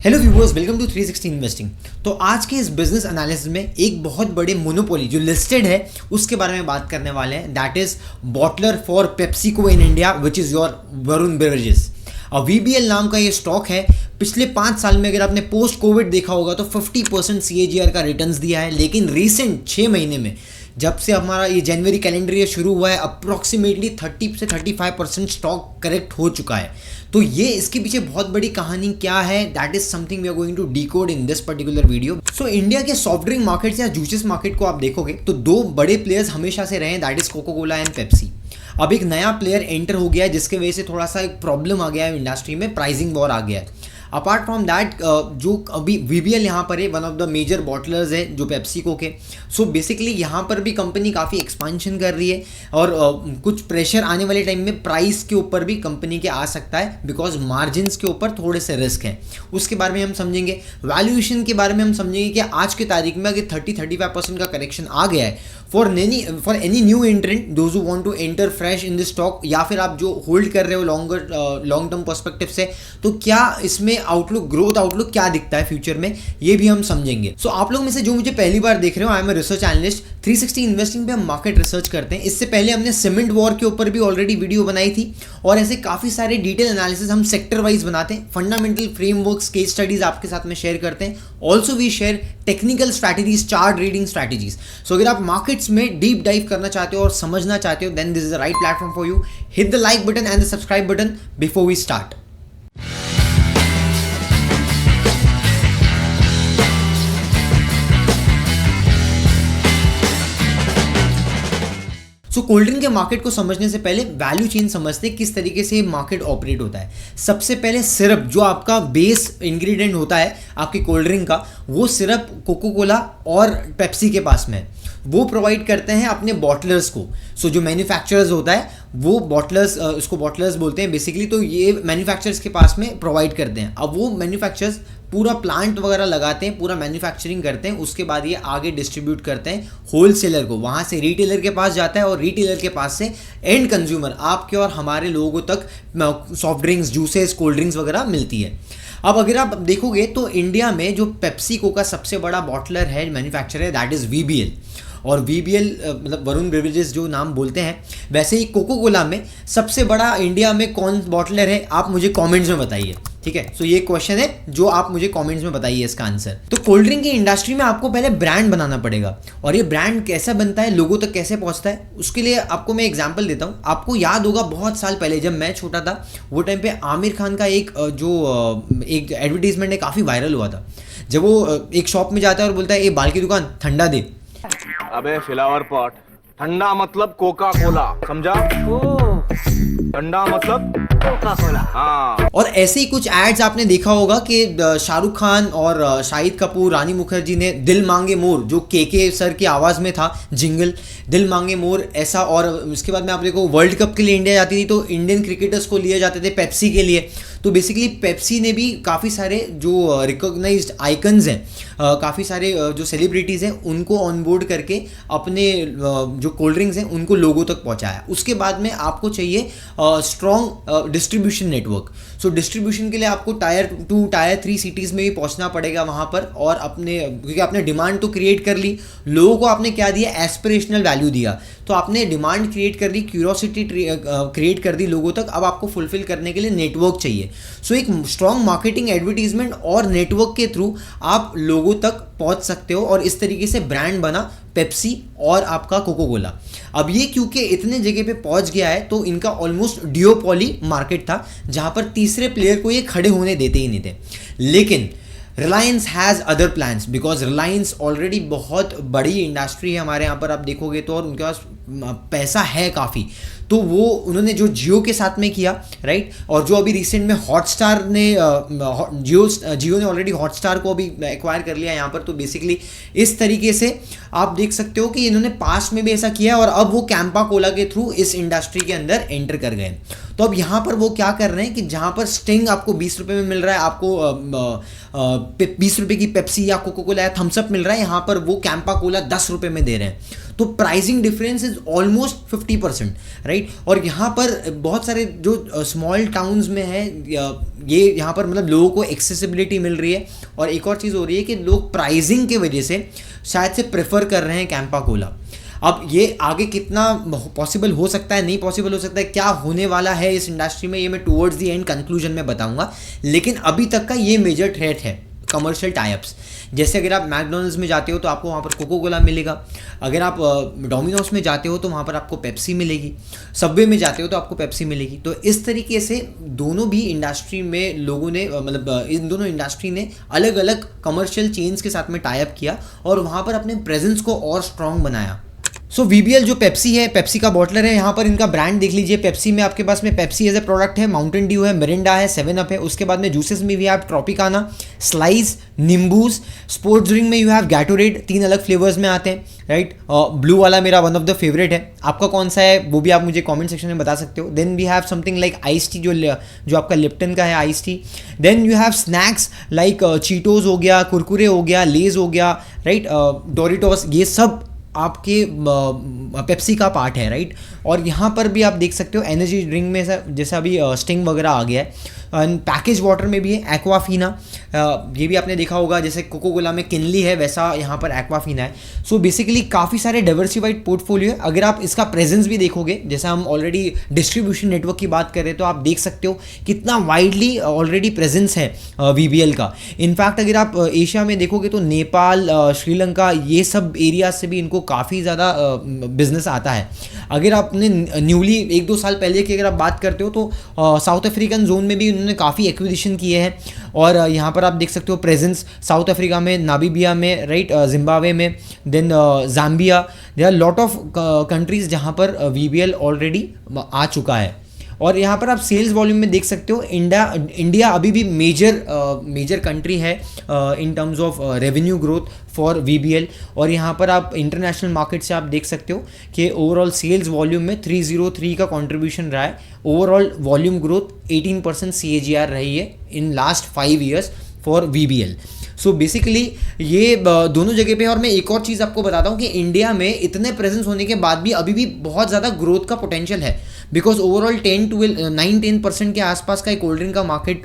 Hello viewers, welcome to 360 investing. तो आज के इस बिजनेस एनालिसिस में एक बहुत बड़े मोनोपोली जो लिस्टेड है उसके बारे में बात करने वाले हैं। That is bottler for PepsiCo in India which is your Varun beverages. और VBL नाम का ये स्टॉक है। पिछले 5 साल में अगर आपने पोस्ट कोविड देखा होगा तो 50% CAGR का रिटर्न्स दिया है, लेकिन रिसेंट 6 महीने में जब से हमारा ये जनवरी कैलेंडर ईयर शुरू हुआ है अप्रॉक्सीमेटली 30 से 35% स्टॉक करेक्ट हो चुका है। तो ये इसके पीछे बहुत बड़ी कहानी क्या है, that is something we are going to decode in this particular video. So India के सॉफ्ट ड्रिंक मार्केट्स या जूसेस मार्केट को आप देखोगे तो 2 बड़े प्लेयर्स हमेशा से रहे हैं, that is Coca Cola and Pepsi. अब एक नया प्लेयर एंटर हो गया है जिसके वजह से थोड़ा सा एक प्रॉब्लम आ गया है इंडस्ट्री में, प्राइसिंग वॉर आ गया है। अपार्ट फ्रॉम दैट जो अभी VBL यहाँ पर है, one of the major bottlers है जो पेप्सिको के। सो बेसिकली यहाँ पर भी कंपनी काफ़ी एक्सपांशन कर रही है और कुछ प्रेशर आने वाले टाइम में प्राइस के ऊपर भी कंपनी के आ सकता है, बिकॉज मार्जिन्स के ऊपर थोड़े से रिस्क हैं। उसके बारे में हम समझेंगे, वैल्यूएशन के बारे में हम समझेंगे कि आज की तारीख में अगर 30-35% का करेक्शन आ गया है for any new entrant, those who want to enter fresh in this stock, या फिर आप जो होल्ड कर रहे हो लॉन्ग टर्म पर्सपेक्टिव से, तो क्या इसमें आउटलुक, ग्रोथ आउटलुक क्या दिखता है फ्यूचर में, ये भी हम समझेंगे। सो आप लोग में से जो मुझे पहली बार देख रहे हो, I am a research analyst. 360 investing पे हम मार्केट रिसर्च करते हैं। इससे पहले हमने सीमेंट वॉर के ऊपर भी ऑलरेडी वीडियो बनाई थी और ऐसे काफ़ी सारे डिटेल एनालिसिस हम सेक्टर वाइज बनाते हैं, फंडामेंटल फ्रेमवर्क्स, केस स्टडीज आपके साथ में शेयर करते हैं। Also we share technical strategies, chart reading strategies. So अगर आप मार्केट्स में डीप डाइव करना चाहते हो और समझना चाहते हो, then this is the right platform for you. Hit the like button and the subscribe button before we start. So cold drink के मार्केट को समझने से पहले वैल्यू चेन समझते हैं, किस तरीके से मार्केट ऑपरेट होता है। सबसे पहले सिरप, जो आपका बेस इंग्रेडिएंट होता है आपकी कोल्ड ड्रिंक का, वो सिरप कोको कोला और पेप्सी के पास में है। वो प्रोवाइड करते हैं अपने बॉटलर्स को। सो जो मैन्युफैक्चरर्स होता है वो बॉटलर्स, उसको बॉटलर्स बोलते हैं बेसिकली। तो ये मैन्युफैक्चरर्स के पास में प्रोवाइड करते हैं। अब वो मैन्युफैक्चरर्स पूरा प्लांट वगैरह लगाते हैं, पूरा मैन्युफैक्चरिंग करते हैं, उसके बाद ये आगे डिस्ट्रीब्यूट करते हैं होलसेलर को, वहाँ से रिटेलर के पास जाता है और रिटेलर के पास से एंड कंज्यूमर, आपके और हमारे लोगों तक soft drinks, juices, cold drinks वगैरह मिलती है। अब अगर आप देखोगे तो इंडिया में जो पेप्सिको का सबसे बड़ा बॉटलर है, मैन्युफैक्चरर है, दैट इज़ VBL। और VBL मतलब वरुण बेवरेजेस जो नाम बोलते हैं। वैसे ही कोको कोला में सबसे बड़ा इंडिया में कौन बॉटलर है, आप मुझे कमेंट्स में बताइए, ठीक है। सो ये क्वेश्चन है जो आप मुझे कमेंट्स में बताइए इसका आंसर। तो कोल्ड ड्रिंक की इंडस्ट्री में आपको पहले ब्रांड बनाना पड़ेगा, और ये ब्रांड कैसा बनता है, लोगों तक कैसे पहुंचता है, उसके लिए आपको मैं एग्जांपल देता हूँ। आपको याद होगा बहुत साल पहले जब मैं छोटा था, वो टाइम पे आमिर खान का एक एडवर्टीजमेंट है, काफ़ी वायरल हुआ था। जब वो एक शॉप में जाता है और बोलता है, ये बाल की दुकान, ठंडा दे। अबे फ्लावर पॉट, ठंडा मतलब कोका कोला, समझा? ठंडा मतलब कोका कोला। हाँ। और ऐसे ही कुछ एड्स आपने देखा होगा कि शाहरुख खान और शाहिद कपूर, रानी मुखर्जी ने दिल मांगे मोर, जो के सर की आवाज़ में था जिंगल, दिल मांगे मोर ऐसा। और उसके बाद में आप देखो वर्ल्ड कप के लिए इंडिया जाती थी तो इंडियन क्रिकेटर्स को लिए जाते थे पेप्सी के लिए। तो बेसिकली पेप्सी ने भी काफ़ी सारे जो रिकॉग्नाइज्ड आइकन्स हैं, काफ़ी सारे जो सेलिब्रिटीज़ हैं, उनको ऑनबोर्ड करके अपने जो कोल्ड ड्रिंक्स हैं उनको लोगों तक पहुंचाया। उसके बाद में आपको चाहिए strong distribution network. So distribution के लिए आपको टायर 2, टायर 3 सिटीज़ में भी पहुंचना पड़ेगा वहाँ पर, और क्योंकि आपने डिमांड तो क्रिएट कर ली, लोगों को आपने क्या दिया, एस्पिरेशनल वैल्यू दिया। तो आपने डिमांड क्रिएट कर दी, क्यूरियोसिटी क्रिएट कर दी लोगों तक। अब आपको फुलफिल करने के लिए नेटवर्क चाहिए। सो एक स्ट्रॉन्ग मार्केटिंग, एडवर्टीजमेंट और नेटवर्क के थ्रू आप लोगों तक पहुंच सकते हो, और इस तरीके से ब्रांड बना पेप्सी और आपका कोको कोला। अब ये क्योंकि इतने जगह पे पहुंच गया है तो इनका ऑलमोस्ट डिओपोली मार्केट था, जहां पर तीसरे प्लेयर को ये खड़े होने देते ही नहीं थे। लेकिन Reliance has other plans, because Reliance already बहुत बड़ी इंडस्ट्री है हमारे यहाँ पर आप देखोगे तो, और उनके पास पैसा है काफ़ी। तो वो उन्होंने जो जियो के साथ में किया, राइट, और जो अभी रिसेंट में हॉटस्टार ने जियो ने ऑलरेडी हॉटस्टार को अभी एक्वायर कर लिया यहाँ पर। तो बेसिकली इस तरीके से आप देख सकते हो कि इन्होंने पास में भी ऐसा किया, और अब वो कैंपा कोला के थ्रू इस इंडस्ट्री के अंदर एंटर कर गए। तो अब यहाँ पर वो क्या कर रहे हैं कि जहाँ पर स्टिंग आपको 20 रुपये में मिल रहा है, आपको 20 रुपये की पेप्सी या कोको कोला या थम्सअप मिल रहा है, यहाँ पर वो कैंपा कोला 10 रुपये में दे रहे हैं। तो pricing difference is almost 50%, right. और यहाँ पर बहुत सारे जो स्मॉल टाउन्स में है ये यहाँ पर मतलब लोगों को एक्सेसिबिलिटी मिल रही है। और एक और चीज़ हो रही है कि लोग प्राइसिंग की वजह से शायद से प्रेफर कर रहे हैं कैंपा कोला। अब ये आगे कितना पॉसिबल हो सकता है, नहीं पॉसिबल हो सकता है, क्या होने वाला है इस इंडस्ट्री में, ये मैं टुवर्ड्स द एंड कंक्लूजन में बताऊंगा। लेकिन अभी तक का ये मेजर थ्रेट है कमर्शियल टाइप्स। जैसे अगर आप मैकडोनल्ड्स में जाते हो तो आपको वहाँ पर कोको कोला मिलेगा, अगर आप डोमिनोज में जाते हो तो वहाँ पर आपको पेप्सी मिलेगी, सबवे में जाते हो तो आपको पेप्सी मिलेगी। तो इस तरीके से दोनों भी इंडस्ट्री में लोगों ने मतलब इन दोनों इंडस्ट्री ने अलग अलग कमर्शियल चेन्स के साथ में टाई अप किया और वहाँ पर अपने प्रेजेंस को और स्ट्रॉन्ग बनाया। सो VBL जो पेप्सी है, पेप्सी का बॉटलर है, यहाँ पर इनका ब्रांड देख लीजिए। पेप्सी में आपके पास में पेप्सी एज ए प्रोडक्ट है, माउंटेन ड्यू है, मिरिंडा है, 7 अप है। उसके बाद में जूसेस में भी आप ट्रॉपिकाना, स्लाइस, नींबूज। स्पोर्ट्स ड्रिंक में यू हैव गैटोरेड, 3 अलग फ्लेवर्स में आते हैं, राइट। ब्लू वाला मेरा वन ऑफ द फेवरेट है, आपका कौन सा है वो भी आप मुझे कमेंट सेक्शन में बता सकते हो। Then we have something like ice tea, जो आपका लिप्टन का है ice tea. Then you have snacks like cheetos हो गया, कुरकुरे हो गया, लेज हो गया, राइट, डोरिटोस, ये सब आपके पेप्सी का पार्ट है, राइट। और यहाँ पर भी आप देख सकते हो एनर्जी ड्रिंक में जैसा अभी स्टिंग वगैरह आ गया है। एंड पैकेज वाटर में भी है एक्वाफीना, ये भी आपने देखा होगा, जैसे कोको कोला में किनली है वैसा यहाँ पर एक्वाफीना है। सो बेसिकली काफ़ी सारे डाइवर्सिफाइड पोर्टफोलियो है। अगर आप इसका प्रेजेंस भी देखोगे, जैसे हम ऑलरेडी डिस्ट्रीब्यूशन नेटवर्क की बात करें तो आप देख सकते हो कितना वाइडली ऑलरेडी प्रेजेंस है VBL का। इनफैक्ट अगर आप एशिया में देखोगे तो नेपाल, श्रीलंका, ये सब एरिया से भी इनको काफ़ी ज़्यादा बिजनेस आता है। अगर आपने न्यूली 1-2 साल पहले की अगर आप बात करते हो तो साउथ अफ्रीकन जोन में भी उन्होंने काफ़ी एक्विजिशन किए हैं। और यहाँ पर आप देख सकते हो प्रेजेंस साउथ अफ्रीका में, नामीबिया में, राइट, जिम्बाब्वे में, then Zambia. There are lot of countries जहाँ पर VBL ऑलरेडी आ चुका है। और यहाँ पर आप सेल्स वॉल्यूम में देख सकते हो इंडिया अभी भी मेजर कंट्री है in terms of revenue growth for VBL। और यहाँ पर आप इंटरनेशनल मार्केट से आप देख सकते हो कि ओवरऑल सेल्स वॉल्यूम में 303 का कंट्रीब्यूशन रहा है। ओवरऑल वॉल्यूम ग्रोथ 18% CAGR रही है in last 5 years for VBL। So basically ये दोनों जगह पे। और मैं एक और चीज़ आपको बताता हूँ कि इंडिया में इतने प्रेजेंस होने के बाद भी अभी भी बहुत ज़्यादा ग्रोथ का पोटेंशियल है, बिकॉज ओवरऑल 9-10% के आसपास का एक कोल्ड ड्रिंक का मार्केट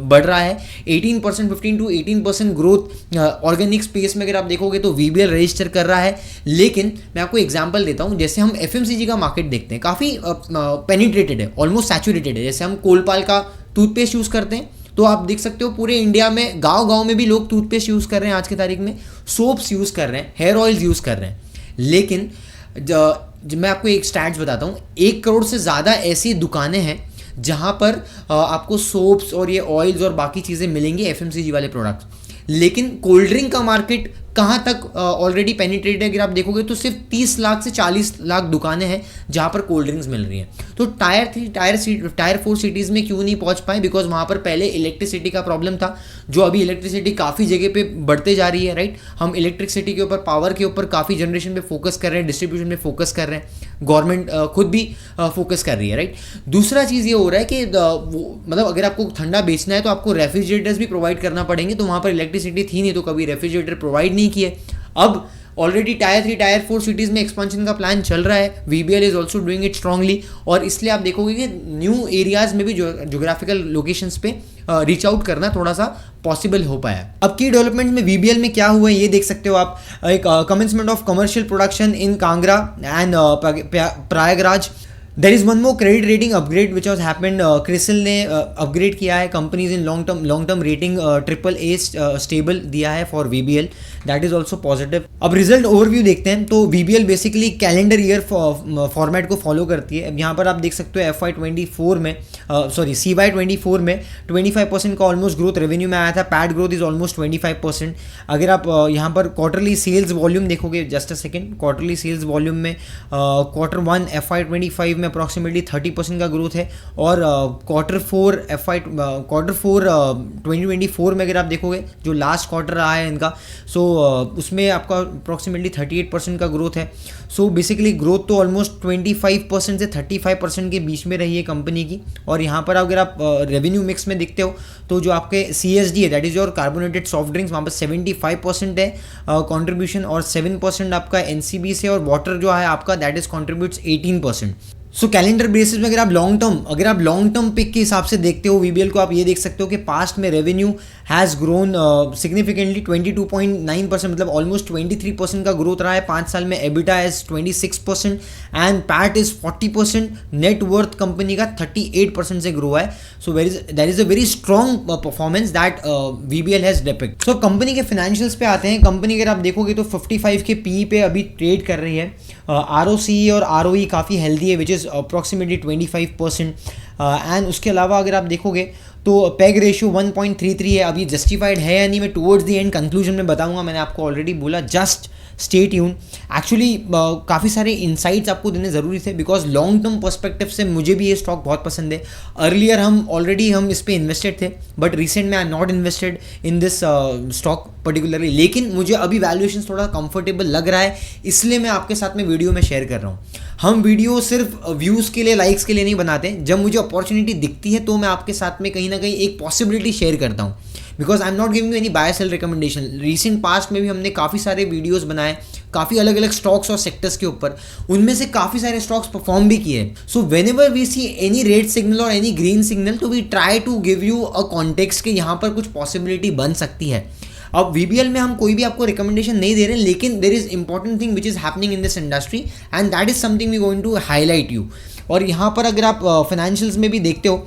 बढ़ रहा है। 18%, 15 to 18% ग्रोथ ऑर्गेनिक स्पेस में अगर आप देखोगे तो VBL रजिस्टर कर रहा है। लेकिन मैं आपको एग्जांपल देता हूँ, जैसे हम FMCG का मार्केट देखते हैं, काफ़ी पेनिट्रेटेड है, ऑलमोस्ट सैचुरेटेड है। जैसे हम कोलपाल का टूथपेस्ट यूज़ करते हैं तो आप देख सकते हो पूरे इंडिया में गांव-गांव में भी लोग टूथपेस्ट यूज़ कर रहे हैं आज की तारीख में, सोप्स यूज़ कर रहे हैं, हेयर ऑयल्स यूज़ कर रहे हैं। लेकिन मैं आपको एक स्टैट्स बताता हूँ, 1 करोड़ से ज़्यादा ऐसी दुकानें हैं जहाँ पर आपको सोप्स और ये ऑयल्स और बाकी चीज़ें मिलेंगी, FMCG वाले प्रोडक्ट्स। लेकिन कोल्ड ड्रिंक का मार्केट कहाँ तक ऑलरेडी पेनिट्रेटेड है, अगर आप देखोगे तो सिर्फ 30 लाख से 40 लाख दुकानें हैं जहाँ पर कोल्ड ड्रिंक्स मिल रही हैं। तो टायर 3, टायर 4 सिटीज़ में क्यों नहीं पहुँच पाए? बिकॉज वहाँ पर पहले इलेक्ट्रिसिटी का प्रॉब्लम था, जो अभी इलेक्ट्रिसिटी काफ़ी जगह पे बढ़ते जा रही है, राइट। हम इलेक्ट्रिसिटी के ऊपर, पावर के ऊपर काफ़ी जनरेशन पे फोकस कर रहे हैं, डिस्ट्रीब्यूशन में फोकस कर रहे हैं, गवर्नमेंट खुद भी फोकस कर रही है, राइट। दूसरा चीज़ ये हो रहा है कि मतलब अगर आपको ठंडा बेचना है तो आपको रेफ्रिजरेटर्स भी प्रोवाइड करना पड़ेंगे, तो वहाँ पर इलेक्ट्रिसिटी थी नहीं तो कभी रेफ्रिजरेटर प्रोवाइड नहीं किए। अब ऑलरेडी टायर 3, टायर 4 सिटीज़ में एक्सपेंशन का प्लान चल रहा है, VBL is also doing it strongly. और इसलिए आप देखोगे कि न्यू एरियाज में भी जोग्राफिकल लोकेशंस पे रीच आउट करना थोड़ा सा पॉसिबल हो पाया। अब की डेवलपमेंट में VBL में क्या हुआ है ये देख सकते हो आप। एक commencement of commercial production in Kangra and Prayagraj. There is one more credit rating upgrade which was happened. CRISIL ने अपग्रेड किया है companies in long term rating, AAA stable दिया है for VBL, that is also positive. अब रिजल्ट ओवरव्यू देखते हैं तो VBL basically calendar year format को फॉलो करती है। अब यहाँ पर आप देख सकते हो FY24 में CY24 में 25% का ऑलमोस्ट ग्रोथ रेवेन्यू में आया था। PAT growth is almost 25%। अगर आप यहाँ पर क्वार्टरली सेल्स वॉल्यूम देखोगे, just a second, quarterly sales volume में Q1 FY25 में अप्रॉक्सीमेटली 30% का ग्रोथ है। और Q4 2024 में अगर आप देखोगे जो लास्ट क्वार्टर रहा है इनका, सो उसमें आपका अप्रॉक्सीमेटली 38% का ग्रोथ है। सो बेसिकली ग्रोथ तो ऑलमोस्ट 25% से 35% के बीच में रही है कंपनी की। और और यहाँ पर अगर आप रेवेन्यू मिक्स में देखते हो तो जो आपके CSD है, that is your carbonated soft drinks, वहाँ पर 75% है कंट्रीब्यूशन, और 7% आपका NCB से, और वाटर जो है आपका that is contributes 18%। So calendar basis में अगर आप लॉन्ग टर्म पिक के हिसाब से देखते हो VBL को, आप ये देख सकते हो कि पास्ट में रेवेन्यू हैज़ ग्रोन सिग्निफिकेंटली 22.9%, मतलब ऑलमोस्ट 23% का ग्रोथ रहा है 5 साल में। EBITDA is 26% and PAT is 40%। Net worth company का 38% से ग्रो है। So that is a very strong performance that VBL has depict. So company के फाइनेंशियल्स पे आते हैं। कंपनी अगर आप देखोगे तो 55 के PE पे अभी ट्रेड कर रही है। ROCE और ROE काफ़ी हेल्दी है, विच इज़ अप्रॉक्सीमेटली 25%। एंड उसके अलावा अगर आप देखोगे तो पेग रेशियो 1.33 है। अभी जस्टिफाइड है या नहीं, मैं टुवर्ड्स द एंड कंक्लूजन में बताऊंगा। मैंने आपको ऑलरेडी बोला, जस्ट स्टे ट्यून। एक्चुअली काफ़ी सारे इनसाइट्स आपको देने ज़रूरी थे, बिकॉज लॉन्ग टर्म पर्सपेक्टिव से मुझे भी ये स्टॉक बहुत पसंद है। अर्लियर हम इस पर इन्वेस्टेड थे, बट रिसेंट में आई am not invested in this stock particularly, लेकिन मुझे अभी वैल्यूएशन थोड़ा कंफर्टेबल लग रहा है, इसलिए मैं आपके साथ में वीडियो में शेयर कर रहा हूँ। हम वीडियो सिर्फ व्यूज़ के लिए, लाइक्स के लिए नहीं बनाते। जब मुझे अपॉर्चुनिटी दिखती है तो मैं आपके साथ में कहीं ना कहीं एक पॉसिबिलिटी शेयर करता हूँ, because I am not giving you any buy sell recommendation. Recent past में भी हमने काफ़ी सारे वीडियोस बनाए, काफ़ी अलग अलग स्टॉक्स और सेक्टर्स के ऊपर, उनमें से काफ़ी सारे स्टॉक्स परफॉर्म भी किए। So whenever we see any red signal और एनी ग्रीन सिग्नल, तो we try to give you a context कि यहाँ पर कुछ पॉसिबिलिटी बन सकती है। अब VBL में हम कोई भी आपको रिकमेंडेशन नहीं दे रहे हैं, लेकिन there is important thing which is happening in this industry and that is something we going to highlight you. और यहाँ पर अगर आप फाइनेंशियल्स में भी देखते हो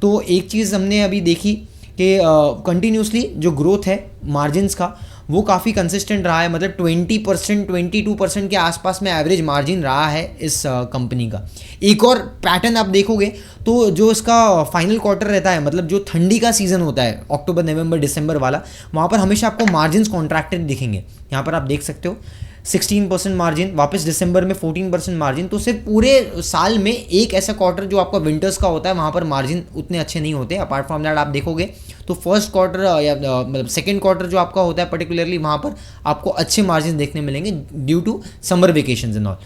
तो एक चीज़ हमने अभी देखी कि कंटिन्यूसली जो ग्रोथ है मार्जिन्स का, वो काफ़ी कंसिस्टेंट रहा है। मतलब 20%, 22% के आसपास में एवरेज मार्जिन रहा है इस कंपनी का। एक और पैटर्न आप देखोगे तो जो इसका फाइनल क्वार्टर रहता है, मतलब जो ठंडी का सीज़न होता है, अक्टूबर नवंबर दिसंबर वाला, वहाँ पर हमेशा आपको मार्जिन्स कॉन्ट्रैक्टेड दिखेंगे। यहाँ पर आप देख सकते हो 16% मार्जिन, वापस दिसंबर में 14% मार्जिन। तो सिर्फ पूरे साल में एक ऐसा क्वार्टर जो आपका विंटर्स का होता है, वहाँ पर मार्जिन उतने अच्छे नहीं होते। अपार्ट फ्रॉम दैट आप देखोगे तो फर्स्ट क्वार्टर या मतलब सेकेंड क्वार्टर जो आपका होता है पर्टिकुलरली, वहाँ पर आपको अच्छे मार्जिन देखने मिलेंगे due to summer vacations and all.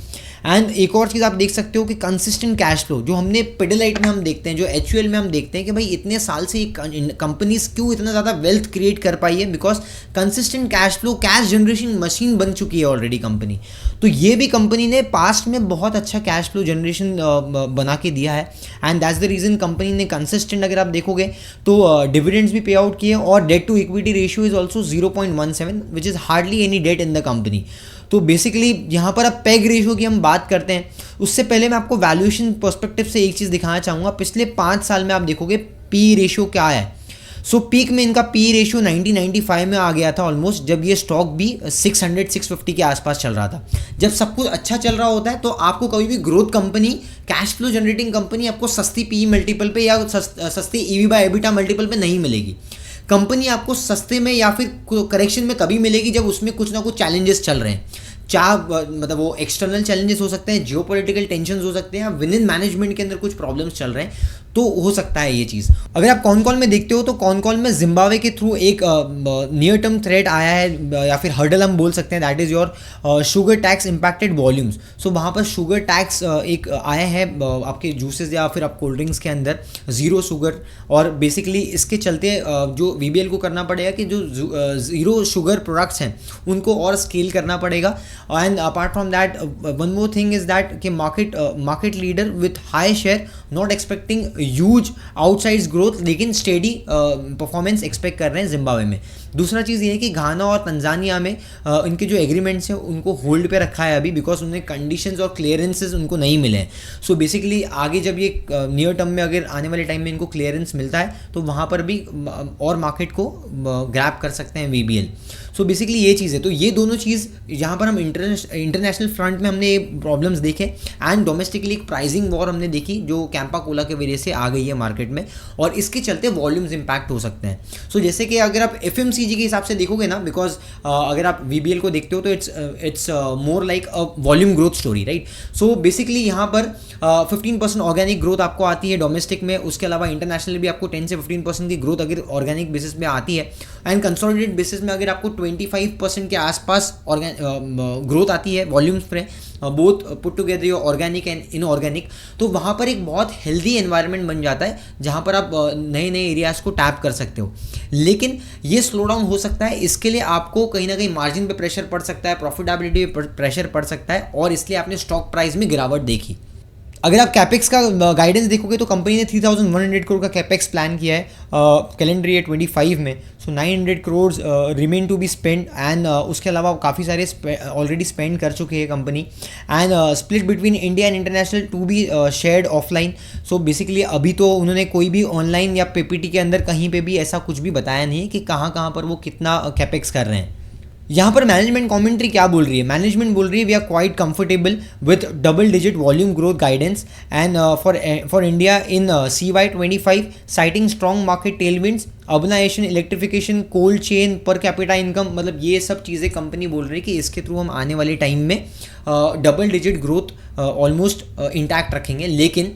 And एक और चीज़ आप देख सकते हो कि कंसिस्टेंट कैश फ्लो, जो हमने पिडिलाइट में हम देखते हैं, जो HUL में हम देखते हैं कि भाई इतने साल से कंपनीज क्यों इतना ज़्यादा वेल्थ क्रिएट कर पाई है, because consistent cash flow, cash generation machine बन चुकी है ऑलरेडी कंपनी। तो ये भी कंपनी ने पास्ट में बहुत अच्छा कैश फ्लो जनरेशन बना के दिया है, and that's the reason company ने कंसिस्टेंट, अगर आप देखोगे तो डिविडेंड्स भी पे आउट किए, और debt to equity ratio is also 0.17, which is hardly any debt in the company. तो बेसिकली यहाँ पर अब पेग रेशियो की हम बात करते हैं, उससे पहले मैं आपको वैल्यूएशन पर्सपेक्टिव से एक चीज़ दिखाना चाहूँगा। पिछले 5 साल में आप देखोगे PE रेशियो क्या है। सो पीक में इनका PE रेशियो 1995 में आ गया था ऑलमोस्ट, जब ये स्टॉक भी 600-650 के आसपास चल रहा था। जब सब कुछ अच्छा चल रहा होता है तो आपको कभी भी growth company, cash flow generating company आपको सस्ती PE मल्टीपल पे या सस्ती EV/EBITDA मल्टीपल पे नहीं मिलेगी। कंपनी आपको सस्ते में या फिर करेक्शन में तभी मिलेगी जब उसमें कुछ ना कुछ चैलेंजेस चल रहे हैं। मतलब वो एक्सटर्नल चैलेंजेस हो सकते हैं, जियोपॉलिटिकल टेंशन हो सकते हैं, या विद इन मैनेजमेंट के अंदर कुछ प्रॉब्लम्स चल रहे हैं, तो हो सकता है ये चीज़। अगर आप कॉन में देखते हो तो कॉन में जिम्बाब्वे के थ्रू एक नियर टर्म थ्रेट आया है, या फिर हर्डल हम बोल सकते हैं, that is your sugar tax impacted volumes. So वहाँ पर शुगर टैक्स एक आया है आपके जूसेस या फिर आप कोल्ड ड्रिंक्स के अंदर, ज़ीरो शुगर, और बेसिकली इसके चलते जो VBL को करना पड़ेगा कि जो ज़ीरो शुगर प्रोडक्ट्स हैं उनको और स्केल करना पड़ेगा। And apart from that one more thing is that कि market leader with high share, not expecting huge outsides growth, लेकिन स्टेडी परफॉर्मेंस एक्सपेक्ट कर रहे हैं जिम्बाब्वे में। दूसरा चीज़ ये है कि घाना और तंजानिया में इनके जो एग्रीमेंट्स हैं उनको होल्ड पे रखा है अभी, बिकॉज उन्हें कंडीशंस और क्लियरेंसेस उनको नहीं मिले हैं। सो बेसिकली आगे जब ये नियर टर्म में, अगर आने वाले टाइम में इनको क्लियरेंस मिलता है तो वहाँ पर भी और मार्केट को ग्रैब कर सकते हैं VBL। सो बेसिकली ये चीज़ है। तो ये दोनों चीज़ यहाँ पर हम इंटरनेशनल फ्रंट में हमने प्रॉब्लम्स देखे, एंड डोमेस्टिकली एक प्राइसिंग वॉर हमने देखी जो कैंपा कोला के वजह से आ गई है मार्केट में, और इसके चलते वॉल्यूम्स इंपैक्ट हो सकते हैं। सो जैसे कि अगर आप FMCG के हिसाब से देखोगे ना, बिकॉज अगर आप VBL को देखते हो तो it's more like a volume growth story, right. So basically यहाँ पर 15% ऑर्गेनिक ग्रोथ आपको आती है डोमेस्टिक में, उसके अलावा इंटरनेशनल भी आपको 10 से 15% की ग्रोथ अगर ऑर्गेनिक बेसिस में आती है, एंड कंसोलिडेटेड बेसिस में अगर आपको 25% के आसपास ग्रोथ आती है वॉल्यूम्स पे, both put together your organic and inorganic, तो वहाँ पर एक बहुत हेल्दी एनवायरनमेंट बन जाता है जहाँ पर आप नए नए एरियाज़ को टैप कर सकते हो। लेकिन ये स्लो डाउन हो सकता है, इसके लिए आपको कहीं ना कहीं मार्जिन पे प्रेशर पड़ सकता है, प्रॉफिटेबिलिटी पे प्रेशर पड़ सकता है, और इसलिए आपने स्टॉक प्राइस में गिरावट देखी। अगर आप कैपेक्स का गाइडेंस देखोगे तो कंपनी ने 3100 करोड़ का कैपेक्स प्लान किया है कैलेंडर ईयर 25 में। So 900 crore remain to be spend, and उसके अलावा काफ़ी सारे ऑलरेडी स्पेंड कर चुके हैं company, and split between India and international to be shared offline. So basically अभी तो उन्होंने कोई भी ऑनलाइन या पीपीटी के अंदर कहीं पे भी ऐसा कुछ भी बताया नहीं कि कहाँ पर वो कितना कैपेक्स कर रहे हैं। यहाँ पर मैनेजमेंट कमेंट्री क्या बोल रही है? मैनेजमेंट बोल रही है we are quite comfortable with double digit volume growth guidance and for India in CY25, citing strong market tailwinds, urbanisation, electrification, cold chain, per capita income, मतलब ये सब चीज़ें कंपनी बोल रही है कि इसके थ्रू हम आने वाले टाइम में double digit growth almost intact रखेंगे। लेकिन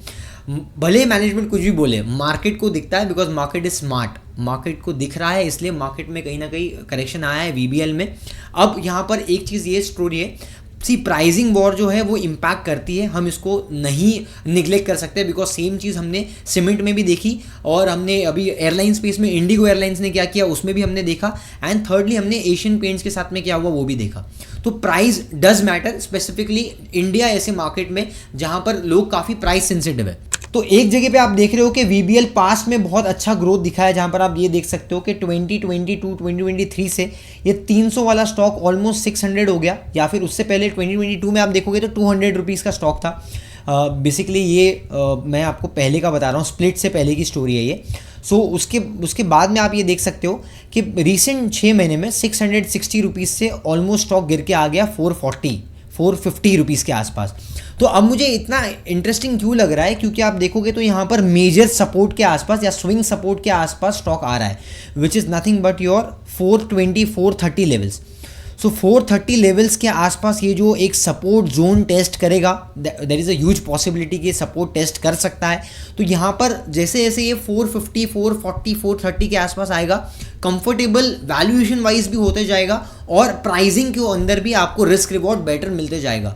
भले मैनेजमेंट कुछ भी बोले, मार्केट को दिखता है, because market is smart, market को दिख रहा है, इसलिए मार्केट में कहीं ना कहीं करेक्शन आया है VBL में। अब यहाँ पर एक चीज़ ये स्टोरी है, प्राइजिंग वॉर जो है वो इम्पैक्ट करती है, हम इसको नहीं निगलेक्ट कर सकते, बिकॉज सेम चीज़ हमने सीमेंट में भी देखी, और हमने अभी एयरलाइन स्पेस में इंडिगो एयरलाइंस ने क्या किया उसमें भी हमने देखा, एंड थर्डली हमने एशियन पेंट्स के साथ में क्या हुआ वो भी देखा। तो price does matter, specifically India ऐसे मार्केट में जहाँ पर लोग काफ़ी प्राइस सेंसिटिव है। तो एक जगह पे आप देख रहे हो कि VBL पास्ट में बहुत अच्छा ग्रोथ दिखा है, जहाँ पर आप ये देख सकते हो कि 2022-2023 से ये 300 वाला स्टॉक ऑलमोस्ट 600 हो गया, या फिर उससे पहले 2022 में आप देखोगे तो 200 रुपीज़ का स्टॉक था। बेसिकली ये मैं आपको पहले का बता रहा हूँ, स्प्लिट से पहले की स्टोरी है ये। सो उसके बाद में आप ये देख सकते हो कि रिसेंट 6 महीने में 660 रुपीज़ से ऑलमोस्ट स्टॉक गिर के आ गया 450 रुपीज़ के आसपास। तो अब मुझे इतना इंटरेस्टिंग क्यों लग रहा है, क्योंकि आप देखोगे तो यहाँ पर मेजर सपोर्ट के आसपास या स्विंग सपोर्ट के आसपास स्टॉक आ रहा है, which is nothing but your 420-430 levels. So 430 levels के आसपास ये जो एक सपोर्ट जोन टेस्ट करेगा, there is a huge possibility कि सपोर्ट टेस्ट कर सकता है। तो यहाँ पर जैसे जैसे ये 450, 440, 430 के आसपास आएगा, कंफर्टेबल वैल्यूएशन वाइज भी होते जाएगा, और प्राइसिंग के अंदर भी आपको रिस्क रिवॉर्ड बेटर मिलते जाएगा।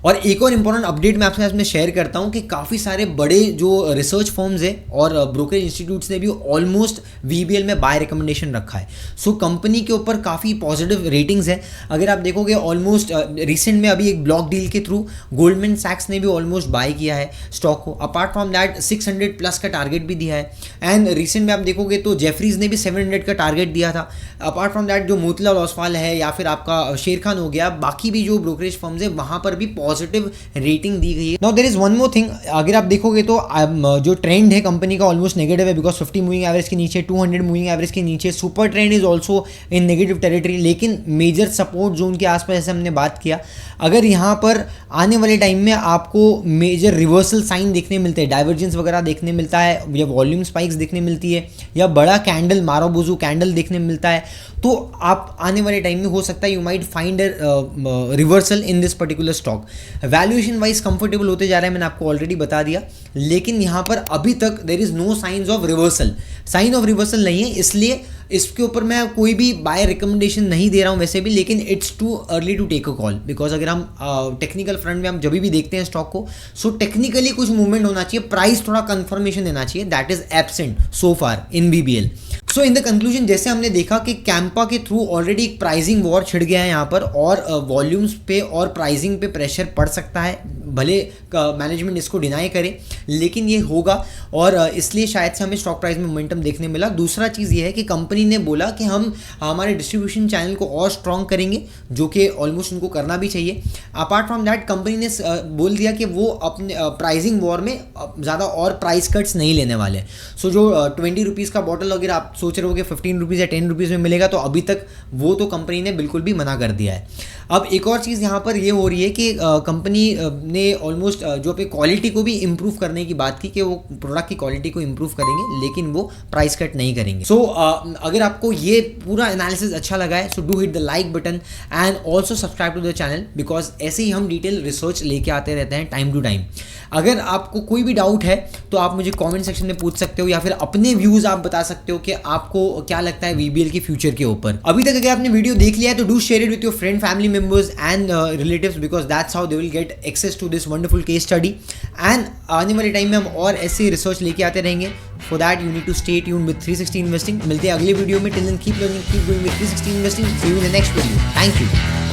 और एक और इम्पॉर्टेंट अपडेट मैं आपके साथ में शेयर करता हूँ कि काफ़ी सारे बड़े जो रिसर्च फर्म्स हैं और ब्रोकरेज इंस्टीट्यूट्स ने भी ऑलमोस्ट VBL में बाय रिकमेंडेशन रखा है। सो कंपनी के ऊपर काफ़ी पॉजिटिव रेटिंग्स हैं। अगर आप देखोगे ऑलमोस्ट रिसेंट में अभी एक ब्लॉक डील के थ्रू गोल्डमैन सैक्स ने भी ऑलमोस्ट बाय किया है स्टॉक को। अपार्ट फ्रॉम दैट 600 प्लस का टारगेट भी दिया है, एंड रिसेंट में आप देखोगे तो जेफरीज ने भी 700 का टारगेट दिया था। अपार्ट फ्रॉम दैट जो मोतीलाल ओसवाल है या फिर आपका शेर खान हो गया, बाकी भी जो ब्रोकरेज फर्म्स है वहाँ पर भी पॉजिटिव रेटिंग दी गई है। Now there is one more thing, अगर आप देखोगे तो जो ट्रेंड है कंपनी का ऑलमोस्ट नेगेटिव है, बिकॉज 50 मूविंग एवरेज के नीचे, 200 मूविंग एवरेज के नीचे, super trend is also in negative territory. लेकिन मेजर सपोर्ट जोन के आसपास जैसे हमने बात किया, अगर यहाँ पर आने वाले टाइम में आपको मेजर रिवर्सल साइन देखने मिलते हैं, डाइवर्जेंस वगैरह देखने मिलता है, या वॉल्यूम स्पाइक्स देखने मिलती है, या बड़ा कैंडल मारोबुजू कैंडल देखने मिलता है, तो आप आने वाले टाइम में हो सकता है you might find reversal in this particular stock. Valuation wise comfortable होते जा रहा है, मैंने आपको ऑलरेडी बता दिया, लेकिन यहाँ पर अभी तक there is no science of reversal, sign of reversal नहीं है, इसलिए इसके ऊपर मैं कोई भी बाय रिकमेंडेशन नहीं दे रहा हूँ वैसे भी। लेकिन it's too early to take a call, because अगर हम टेक्निकल फ्रंट में हम जब भी देखते हैं स्टॉक को, सो टेक्निकली कुछ मूवमेंट होना चाहिए, प्राइस थोड़ा कंफर्मेशन देना चाहिए, that is absent so far in VBL। So in the conclusion, जैसे हमने देखा कि कैंपा के थ्रू ऑलरेडी एक प्राइसिंग वॉर छिड़ गया है यहाँ पर, और वॉल्यूम्स पे और प्राइसिंग पे प्रेशर पड़ सकता है, भले मैनेजमेंट इसको डिनाई करे, लेकिन ये होगा, और इसलिए शायद से हमें स्टॉक प्राइस में मोमेंटम देखने मिला। दूसरा चीज़ ये है कि कंपनी ने बोला कि हम हमारे डिस्ट्रीब्यूशन चैनल को और स्ट्रॉन्ग करेंगे, जो कि ऑलमोस्ट उनको करना भी चाहिए। अपार्ट फ्रॉम दैट कंपनी ने बोल दिया कि वो अपने प्राइसिंग वॉर में ज़्यादा और प्राइस कट्स नहीं लेने वाले। सो जो 20 रुपीज़ का बॉटल अगर आप सोच रहे हो कि 15 रुपीज़ या 10 रुपीज़ में मिलेगा, तो अभी तक वो तो कंपनी ने बिल्कुल भी मना कर दिया है। अब एक और चीज़ यहाँ पर ये हो रही है कि कंपनी ने अपने ऑलमोस्ट जो अपनी क्वालिटी को भी इम्प्रूव करने की बात की कि वो प्रोडक्ट की क्वालिटी को इम्प्रूव करेंगे लेकिन वो प्राइस कट नहीं करेंगे। सो अगर आपको ये पूरा एनालिसिस अच्छा लगा है so do hit the like button and also subscribe to the channel, because ऐसे ही हम डिटेल रिसर्च लेके आते रहते हैं टाइम टू टाइम। अगर आपको कोई भी डाउट है तो आप मुझे कमेंट सेक्शन में पूछ सकते हो या फिर अपने व्यूज आप बता सकते हो कि आपको क्या लगता है वीबीएल के फ्यूचर के ऊपर। अभी तक अगर आपने वीडियो देख लिया है तो do share it with your friend, family members and relatives, because that's how they will get access to this wonderful case study. And आने वाले टाइम में हम और ऐसे रिसर्च लेके आते रहेंगे। For that you need to stay tuned with 360 investing. मिलते हैं अगले वीडियो में। Till then keep learning, keep going with 360 investing. See you in the next video. Thank you.